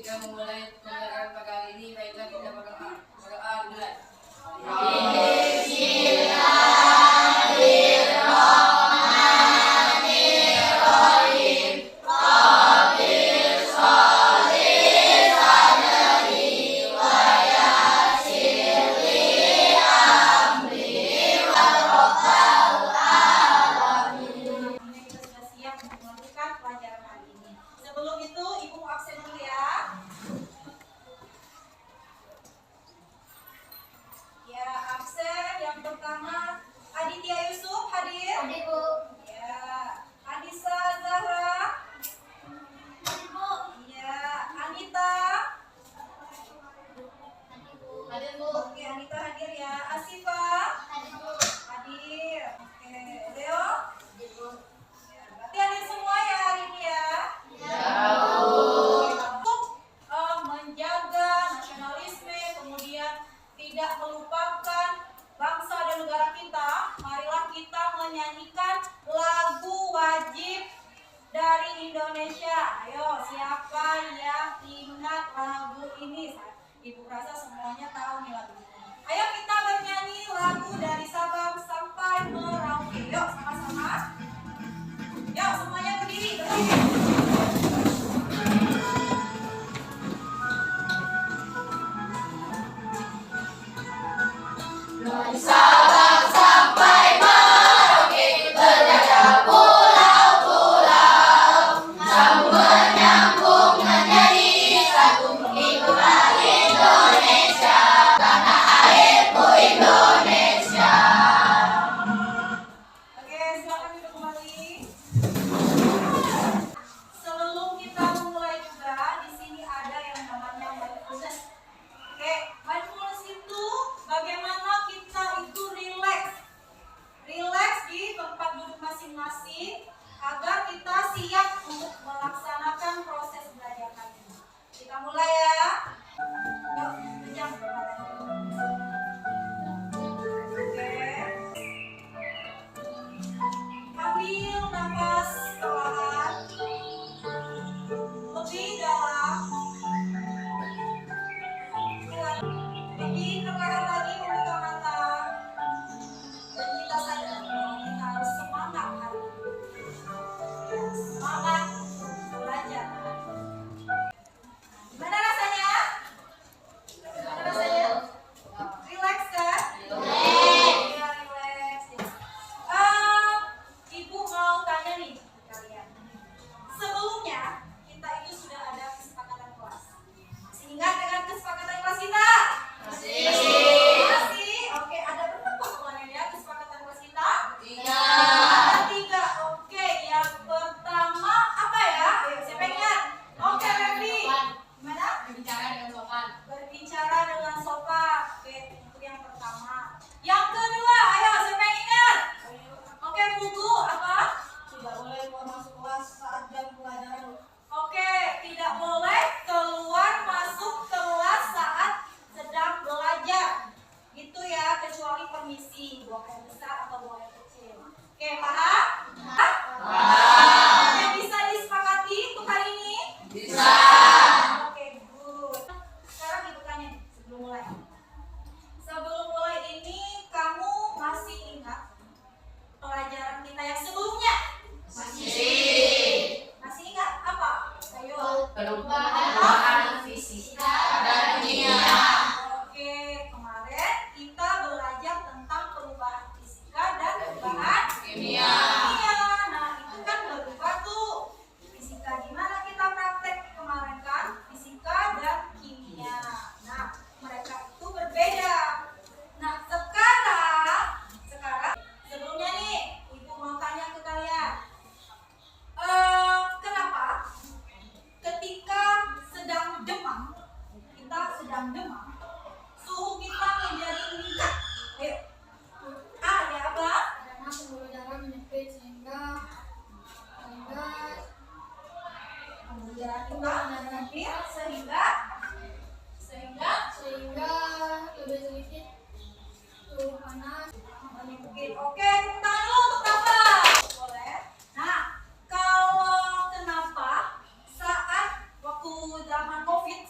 kita memulai pelajaran pagi hari ini, baiklah kita berdoa. Berdoa dimulai. Sebelum itu, Ibu mau absen dulu ya. Ya, absen. Yang pertama, Aditya Yusuf hadir. Hadir, Bu. Ya, Adisa Zahra. Hadir, Bu. Ya, Anita. Hadir, Bu. Oke, Anita hadir ya. Asifa. Hadir, Bu. Hadir. Oke, Leo. Hadir, Bu. Ya, berarti hadir semua ya hari ini ya. Untuk menjaga nasionalisme, kemudian tidak melupakan bangsa dan negara kita, marilah kita menyanyikan lagu wajib dari Indonesia. Ayo, siapa yang ingat lagu ini? Ibu rasa semuanya tahu nih lagu ini. Ayo kita bernyanyi lagu dari Sabang sampai Merauke. Yuk sama-sama. Yuk semuanya berdiri. Dari Sabang sampai Merauke, terjajah pulau-pulau, sambung menyambung menjadi satu. Itulah Indonesia, tanah airku Indonesia. Oke, silakan duduk kembali. Sebelum kita memulai juga, di sini ada yang namanya mindfulness. Oke, mindfulness itu bagaimana kita itu relax di tempat duduk masing-masing agar kita siap untuk melaksanakan proses belajar kali ini. Kita mulai ya. Yuk, pejam matanya. Oke. Ambil nafas perlahan, lebih dalam, lebih perlahan lagi membuka mata, dan kita sadar bahwa kita harus semangat hari ini. Semangat belajar. Gimana rasanya? Gimana rasanya? Relax kan? Iya, relax. Ibu mau tanya nih ke kalian. Sebelumnya kita itu sudah ada kesepakatan kelas. Masih ingat dengan kesepakatan kelas kita? Masih? Oke, ada berapa kemarin ya kesepakatan kelas kita? 3. Ada 3. Oke, yang pertama apa ya? Ayo, siapa yang ingat? Oke, Febri. Gimana? Berbicara dengan sopan. Berbicara dengan sopan. Oke, itu yang pertama. Yang kedua, ayo siapa yang ingat? Oke, buku apa? Tidak boleh keluar masuk kelas saat jam pelajaran. Oke, tidak boleh keluar masuk kelas saat sedang belajar. Itu ya, kecuali permisi, buang air besar atau buang air kecil. Oke, paham? Oke, bisa disepakati untuk hari ini? Bisa. Oke, good. Sekarang ibu tanya nih, sebelum mulai. Sebelum mulai ini, kamu masih ingat pelajaran kita yang sebelumnya? Masih ingat apa? Ayo. Perubahan fisika dan kimia. Oke, kemarin kita belajar tentang perubahan fisika dan perubahan Kimia. Nah, itu kan berubah tuh. Fisika gimana kita praktek kemarin kan? Fisika dan kimia. Nah, mereka itu berbeda. Nah, sekarang sebelumnya nih, Ibu mau tanya ke kalian. Kenapa ketika sedang demam, suhu kita menjadi meningkat? Ayo. Ya apa? Karena pembuluh darah menyempit sehingga Pembuluh darah kita menyempit sehingga lebih sedikit suhu panas. menyempit. Oke, tepuk tangan dulu untuk nafas. Boleh. Nah, kalau kenapa saat waktu zaman COVID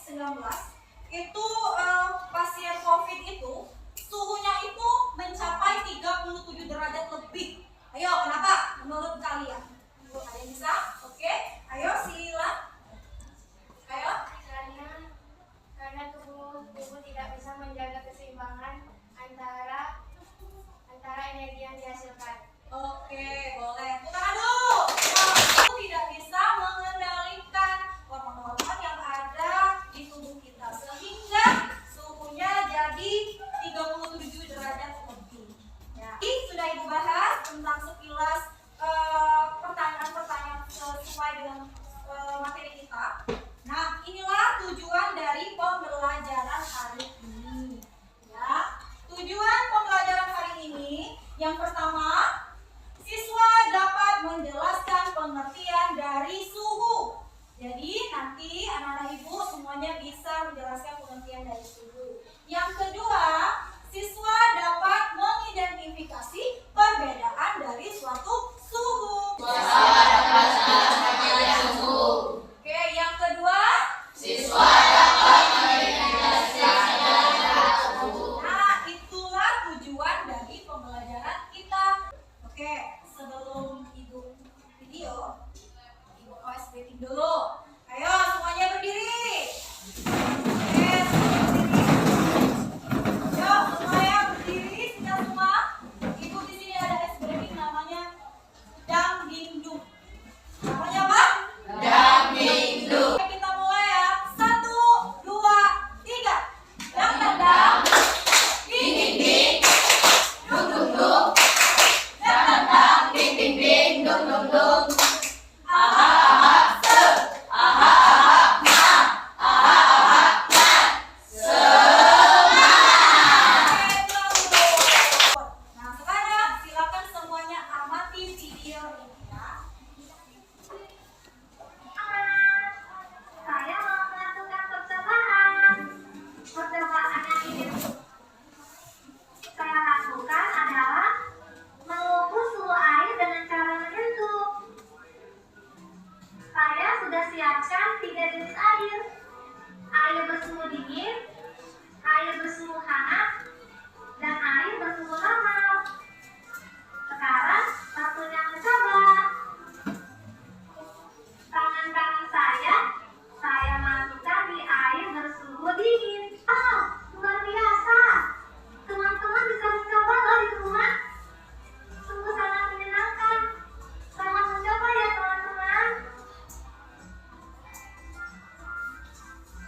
pertama, siswa dapat menjelaskan pengertian dari suhu. Jadi nanti anak-anak ibu semuanya bisa menjelaskan pengertian dari suhu. Yang kedua, siswa dapat mengidentifikasi perbedaan dari suatu suhu. Oke, yang kedua, nah, itulah tujuan dari pembelajaran kita. Oke, sebelum ibu video, ibu OS meeting dulu. Ayo semuanya berdiri. Oke, semuanya berdiri. Yuk, semuanya berdiri, sudah semua. Ibu di sini ada es breaking namanya Dang Dingdung. Namanya apa? Dangdingdung. Oke, kita mulai ya. 1, 2, 3. Dang dang dang. Ding ding ding. Dung dung dung. Dang dang dang. Ding ding ding. Dung dung dung. Aha aha se. Aha aha na. Aha aha na. Semangat. Oke, bagus. Nah, sekarang silakan semuanya amati video ini ya. Saya mau melakukan percobaan. Percobaan yang ingin saya lakukan adalah mengukur suhu air dengan cara menyentuh. Saya sudah siapkan 3 jenis air. Air bersuhu dingin, air bersuhu hangat, dan air bersuhu normal. Sekarang waktunya mencoba. Tangan-tangan saya masukkan di air bersuhu dingin. Luar biasa. Teman-teman bisa mencoba loh di rumah. Sungguh sangat menyenangkan. Selamat mencoba ya teman-teman.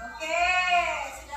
Oke, sudah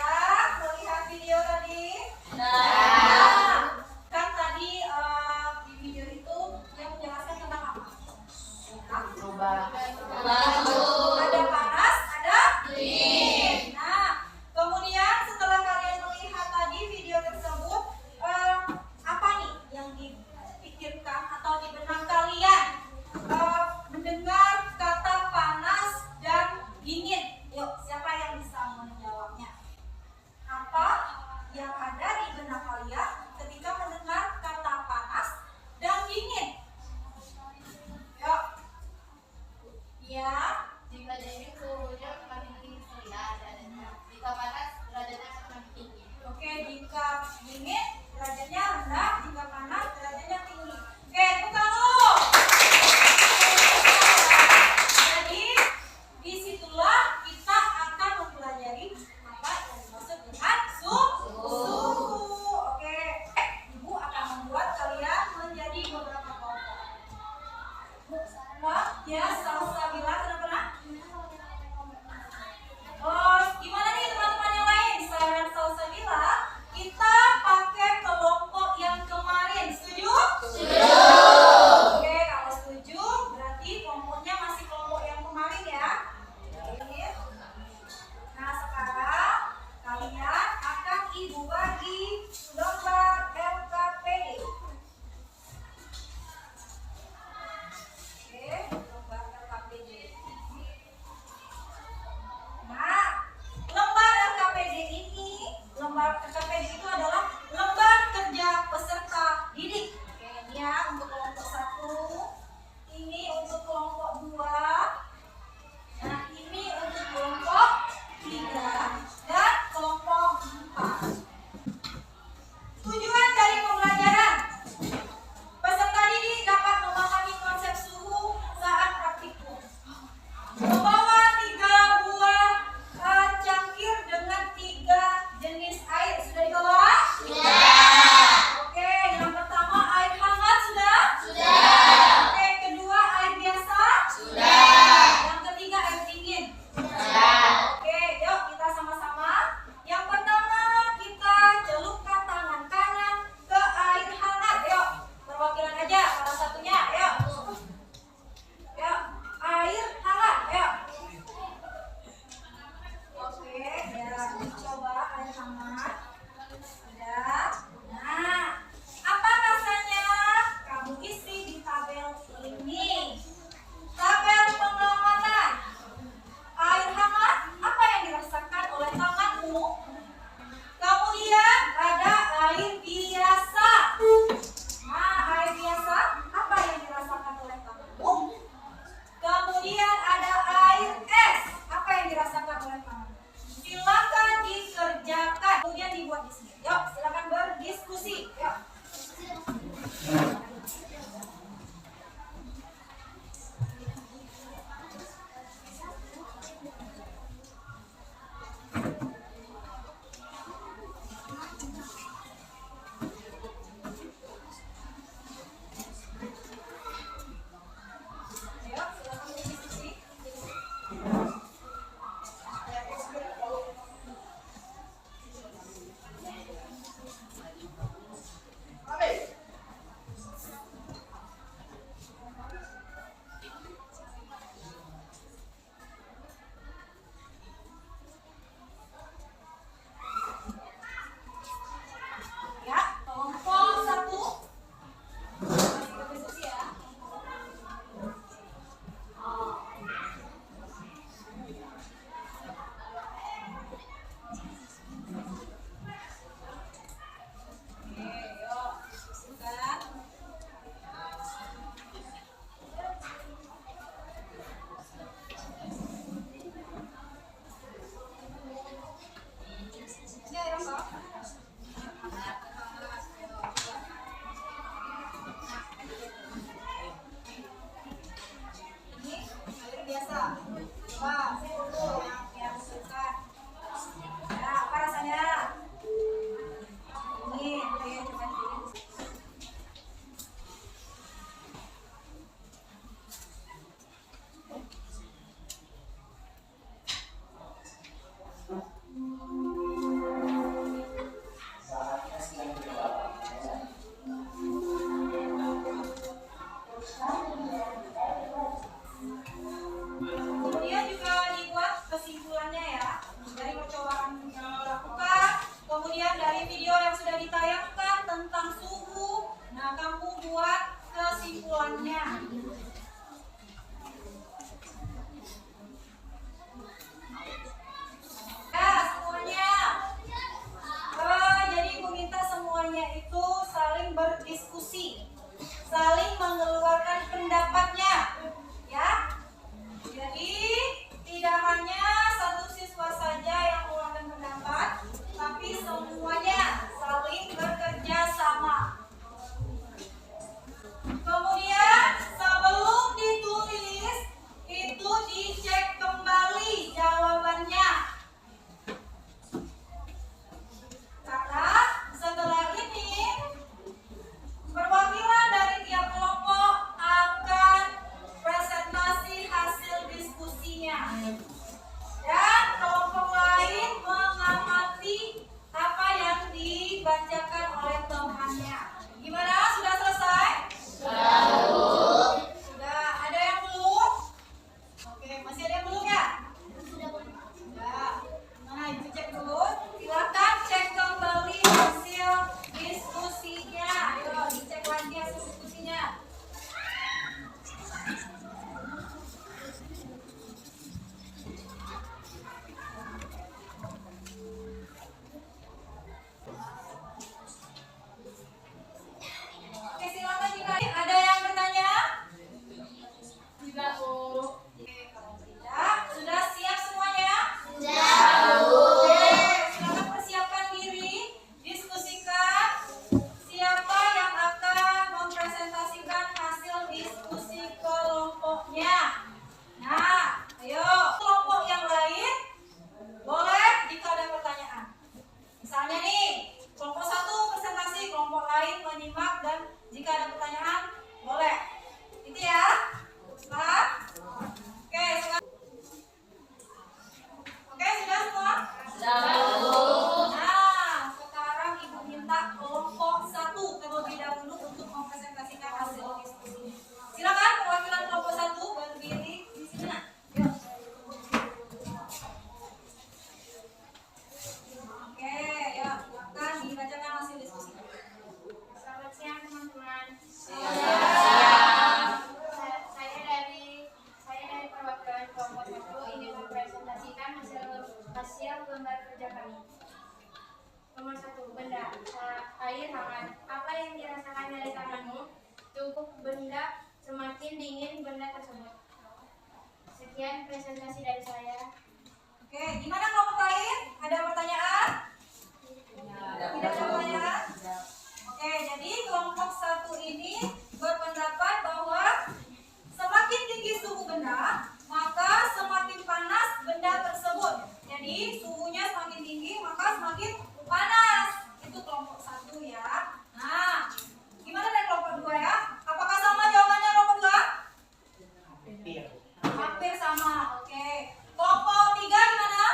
Coba saya dulu yang suka. Ya, apa rasanya? Ini, oke, coba dulu. Kemudian juga dibuat kesimpulannya ya dari percobaan yang dilakukan. Kemudian dari video yang sudah ditayangkan tentang suhu, nah kamu buat kesimpulannya. Ya semuanya. Jadi ibu minta semuanya itu saling berdiskusi, saling mengeluarkan pendapatnya, ya. Jadi tidak hanya satu siswa saja yang mengeluarkan pendapat, tapi semuanya saling bekerja sama. Kemudian sebelum ditulis itu dicek kembali jawabannya. Karena setelah ini perwakilan dari tiap kelompok akan presentasi hasil diskusinya. Dan kelompok lain mengamati apa yang dibacakan oleh temannya. Gimana? Sudah selesai? Sudah. Ada yang belum? Oke, masih ada yang belum ya? Sudah. Nah, itu cek dulu. Silakan cek kembali hasil diskusinya. Ayo, dicek lagi hasil diskusinya. Oke, silakan jika ada yang bertanya. Tidak, Bu. Oke, kalau tidak, sudah siap semuanya? Oke, silakan persiapkan diri, diskusikan siapa yang akan mempresentasikan hasil diskusi kelompoknya. Nah, ayo kelompok yang lain boleh jika ada pertanyaan. Misalnya nih, kelompok satu presentasi, kelompok lain menyimak dan jika ada pertanyaan boleh. Itu ya. Paham? Oke, sekarang. Oke, sudah semua? Nah, sekarang ibu minta kelompok satu terlebih dahulu untuk mempresentasikan hasil diskusi. Silakan perwakilan kelompok satu berdiri di sini. Nah, yuk. Oke, ya, silakan dibacakan hasil diskusi. Selamat siang teman-teman. Saya dari perwakilan kelompok 1 ingin mempresentasikan hasil lembar kerja kami. Nomor 1, benda air hangat. Apa yang dirasakan dari tanganmu? Cukup benda, semakin dingin benda tersebut. Sekian presentasi dari saya. Oke, gimana kelompok lain? Ada pertanyaan? Tidak ada pertanyaan? Oke, jadi kelompok satu ini berpendapat bahwa semakin tinggi suhu benda, maka semakin panas benda tersebut. Jadi suhunya semakin tinggi, maka semakin panas. Itu kelompok satu ya. Nah, gimana dengan kelompok dua ya? Apakah sama jawabannya kelompok dua? Hampir sama. Oke. Kelompok tiga gimana?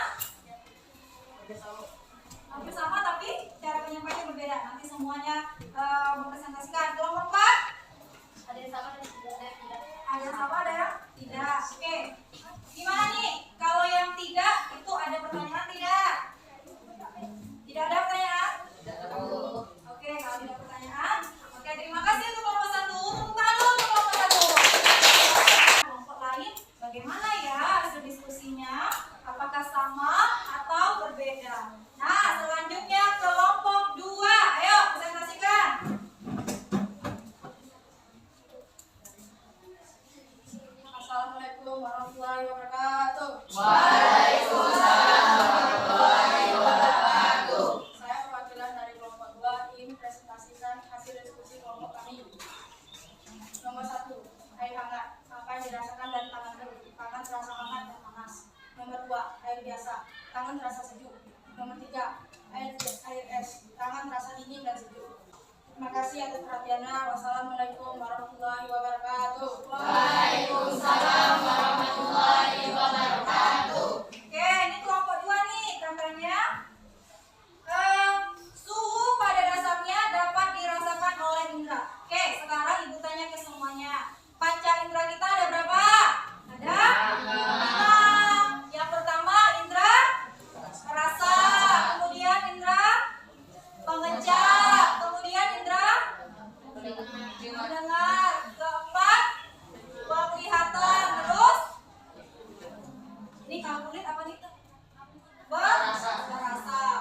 Hampir sama tapi cara penyampaiannya berbeda. Nanti semuanya mempresentasikan. Kelompok empat? Ada yang sama dan tidak. Ada yang sama, ada yang tidak. Oke. Gimana nih? Kalau yang tidak itu ada pertanyaan tidak? Tidak ada pertanyaan? Oke, kalau tidak pertanyaan. Oke, terima kasih untuk kelompok satu. Tepuk tangan dulu untuk kelompok satu. Kelompok lain bagaimana ya hasil diskusinya? Apakah sama atau berbeda? Nah, selanjutnya kelompok dua. Ayo, presentasikan. Assalamualaikum warahmatullahi wabarakatuh. Waalaikumsalam warahmatullahi wabarakatuh. Saya perwakilan dari kelompok 2 ingin presentasikan hasil diskusi kelompok kami. Nomor 1, air hangat. Apa yang dirasakan dari tangan terasa hangat? tangan terasa sejuk. Nomor 3, AIS, tangan terasa dingin dan sejuk. Terima kasih atas perhatiannya. Wassalamualaikum warahmatullahi wabarakatuh. Waalaikumsalam warahmatullahi wabarakatuh. Oke, ini kelompok 2 nih kampanye. Suhu pada dasarnya dapat dirasakan oleh indera. Oke, sekarang ibu tanya ke semuanya. Panca indera kita ada berapa? Ada 5. Yang pertama indera rasa, kemudian indera pengencar, kemudian indera mendengar, keempat penglihatan, terus ini kalau kulit apa nih? Berasa.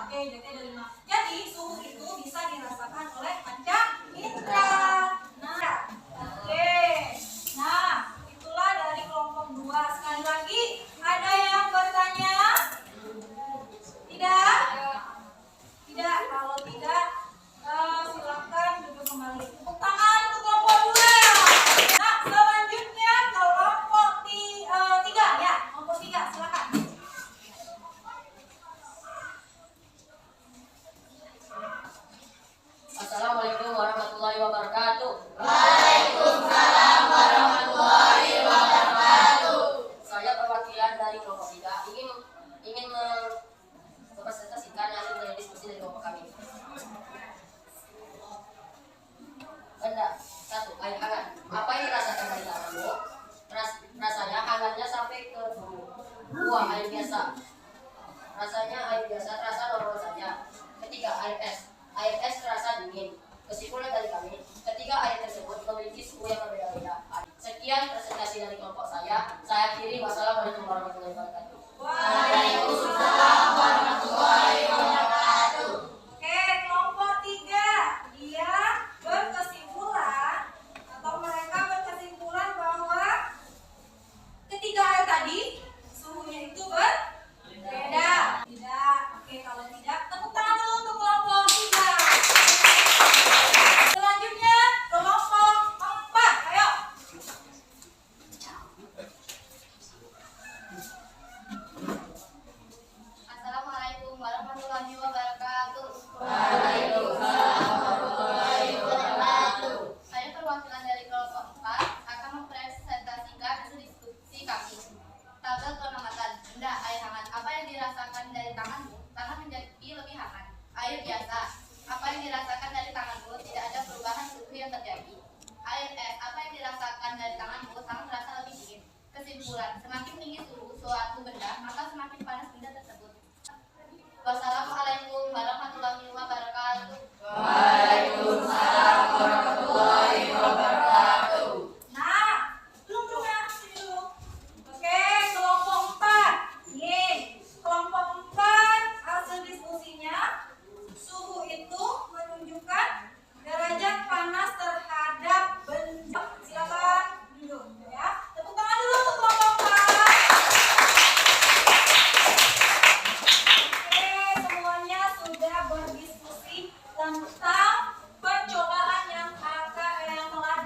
Oke, jadi ada 5. Jadi suhu itu bisa dirasakan oleh panca indera. Nah, itulah dari kelompok 2. Sekali lagi, ada yang bertanya? Tidak? Tidak. Kalau tidak, silakan duduk kembali. Tepuk tangan untuk kelompok 2. Nah, selanjutnya kelompok 3 ya. Kelompok 3, silakan. Assalamualaikum warahmatullahi wabarakatuh. Waalaikumsalam warahmatullahi wabarakatuh. Saya perwakilan dari kelompok 3 ingin mempresentasikan hasil dari diskusi dari kelompok kami. Benda 1, air hangat. Apa yang dirasakan dari tanganmu? Rasanya hangatnya sampai ke tubuh. 2, air biasa. Rasanya air biasa terasa normal saja. 3, air es. Air es terasa dingin. Kesimpulan dari kami, ketiga air tersebut memiliki suhu yang berbeda-beda. Sekian presentasi dari kelompok saya. Saya akhiri. Wassalamualaikum warahmatullahi wabarakatuh. Waalaikumsalam warahmatullahi wabarakatuh. Oke, kelompok 3 dia berkesimpulan atau mereka berkesimpulan bahwa ketiga air tadi suhunya itu berbeda. Tidak. Oke, kalau tidak, tepuk tangan dulu untuk kelompok 3. Selanjutnya kelompok 4. Ayo. Assalamualaikum warahmatullahi wabarakatuh. Waalaikumsalam warahmatullahi wabarakatuh. Saya perwakilan dari kelompok 4 akan mempresentasikan hasil diskusi kami. Tabel pengamatan. Benda air hangat. Apa yang dirasakan dari tanganmu? Tangan menjadi lebih hangat. Air biasa. Apa yang dirasakan dari tanganmu? Tidak ada perubahan suhu yang terjadi. Air es. Apa yang dirasakan dari tanganmu? Tangan terasa lebih dingin. Kesimpulan, semakin tinggi suhu suatu benda, maka semakin panas benda tersebut. Wassalamualaikum warahmatullahi wabarakatuh. Waalaikumsalam warahmatullahi wabarakatuh. Nah, belum ya, sini dulu. Oke, kelompok 4. Nih, kelompok 4 hasil diskusinya, suhu itu menunjukkan derajat panas terhadap benda. Silakan duduk ya. Tepuk tangan dulu untuk kelompok 4. Oke, semuanya sudah berdiskusi tentang percobaan yang telah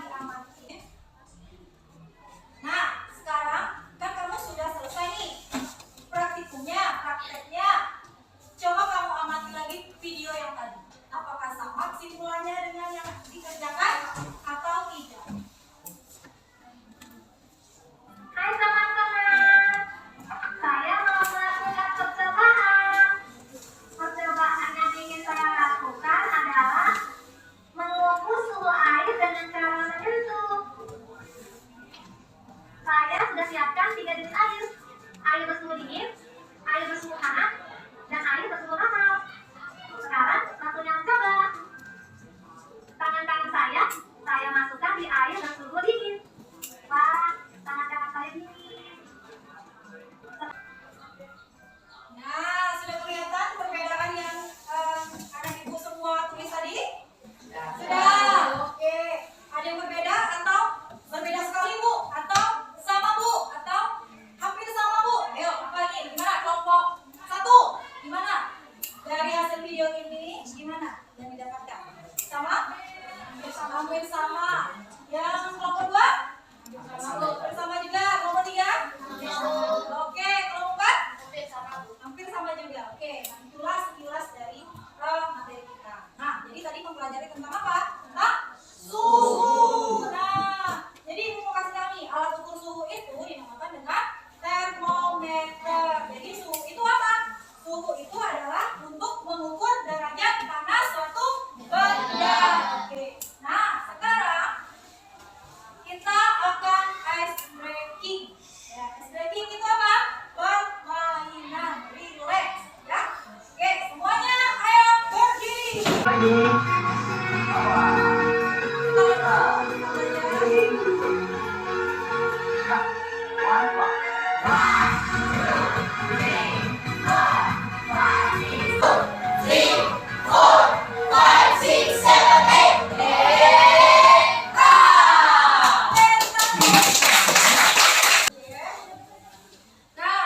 Nah,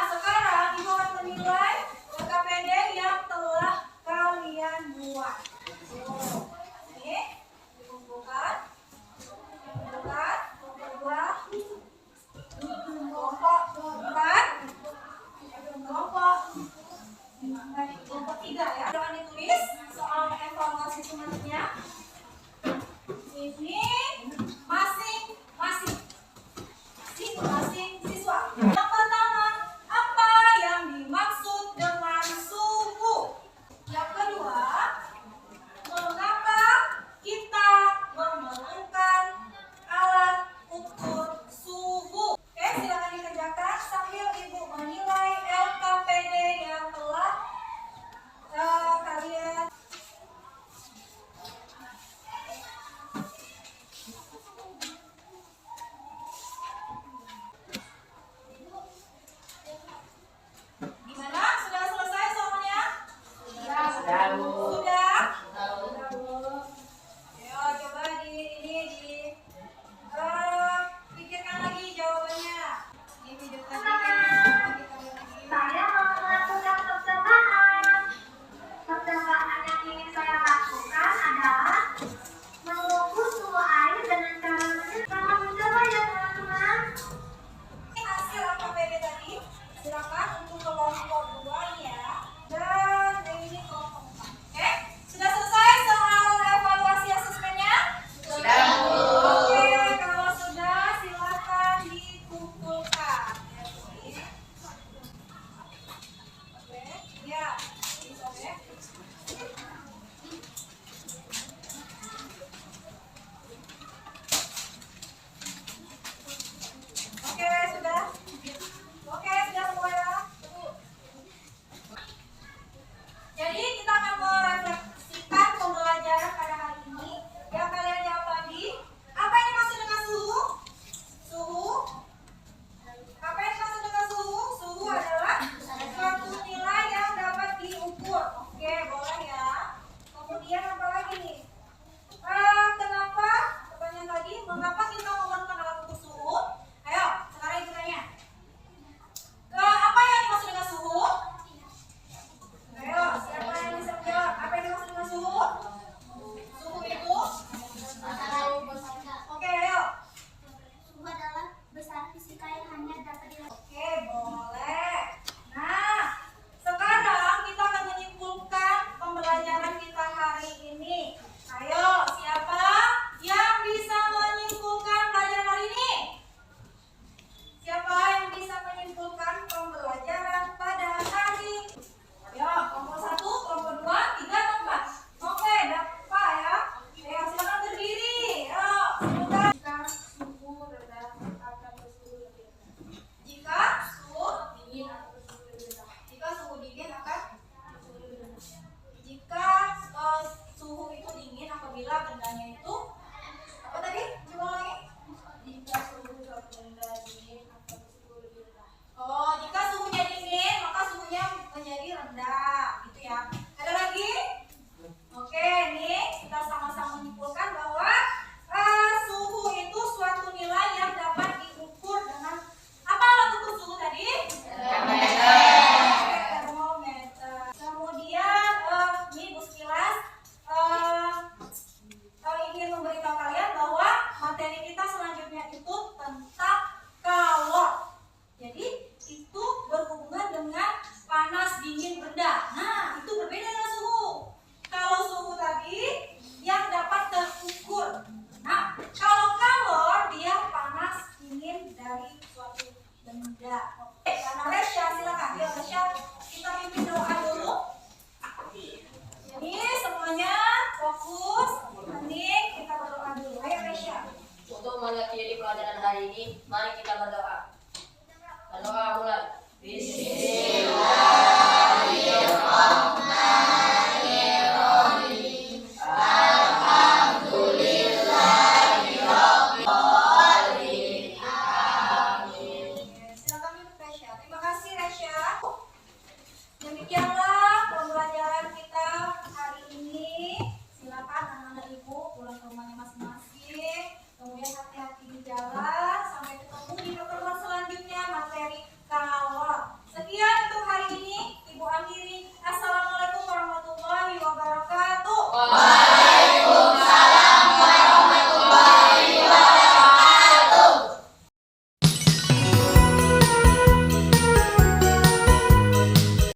sekarang Ibu akan menilai LKPD yang telah kalian buat. Ini dikumpulkan, kelompok dua, kelompok kelompok tiga ya. Jangan ditulis soal evaluasi selanjutnya. Ini masing-masing siswa. Yang pertama, apa yang dimaksud dengan suhu? Yang kedua, mengapa kita memerlukan alat ukur suhu? Oke, silakan dikerjakan sambil Ibu menilai LKPD yang telah kalian. Gimana? Sudah selesai soalnya? Sudah. Ayo coba pikirkan lagi jawabannya. Di video tadi Saya mau melakukan percobaan. Percobaan yang ingin saya lakukan adalah mengukur suhu air dengan cara selamat mencoba ya teman-teman. Ini hasil LKPD tadi. Silakan untuk kelompok 2 ya. Dan ini kelompok 4. Oke? Sudah selesai soal evaluasi asesmennya? Sudah. Oke, kalau sudah silakan dikumpulkan. Oke, ya. Oke. Oke, sudah. Oke, sudah semua ya. Jadi kita akan merefleksikan pembelajaran pada hari ini. Yang kalian jawab tadi, apa yang dimaksud dengan suhu? Suhu. Apa yang dimaksud dengan suhu? Suhu adalah suatu nilai yang dapat diukur. Oke, boleh ya. Kemudian apa lagi nih? Kenapa? Pertanyaan tadi, mengapa kita memerlukan alat ukur suhu? Ayo, sekarang ibu tanya. Apa yang dimaksud dengan suhu? Ayo, siapa yang bisa menjawab? Apa yang dimaksud dengan suhu? Suhu itu? Oke, ayo. Suhu adalah besaran fisika yang hanya dapat Oke, boleh. Nah, sekarang kita akan menyimpulkan pembelajaran kita hari ini. Ayo, siapa yang bisa menyimpulkan pelajaran hari ini? Siapa yang bisa menyimpulkan pembelajaran pada hari ini? Ayo, kelompok 1, kelompok 2, 3, atau 4? Oke, dapat ya. Ayo, silakan berdiri. Ayo, sebentar. Jika suhu rendah akan bersuhu lebih rendah. Jika suhu dingin akan bersuhu lebih rendah. Jika suhu dingin akan bersuhu lebih rendah. Jika suhu itu dingin apabila bendanya itu apa tadi? Coba lagi. Jika suhu rendah dingin akan bersuhu lebih rendah. Oh, jika suhunya dingin maka suhunya menjadi rendah, gitu ya. Ada lagi? Oke, nih kita sama-sama menyimpulkan bahwa suhu itu suatu nilai yang dapat diukur dengan apa alat ukur suhu tadi? Termometer. Kemudian ini Bu sekilas ingin memberitahu kalian bahwa materi kita selanjutnya itu tentang kalor. Jadi itu berhubungan dengan panas, dingin, rendah. Nah, itu berbeda dengan suhu. Kalau suhu tadi yang dapat terukur. Nah, kalau kalor dia panas, dingin dari suatu benda. Oke, karena Resya silakan. Ya, Resya, kita pimpin doa dulu. Jadi semuanya fokus, hening, kita berdoa dulu. Ayo Resya. Untuk mengakhiri pelajaran hari ini, mari kita berdoa. Berdoa mulai.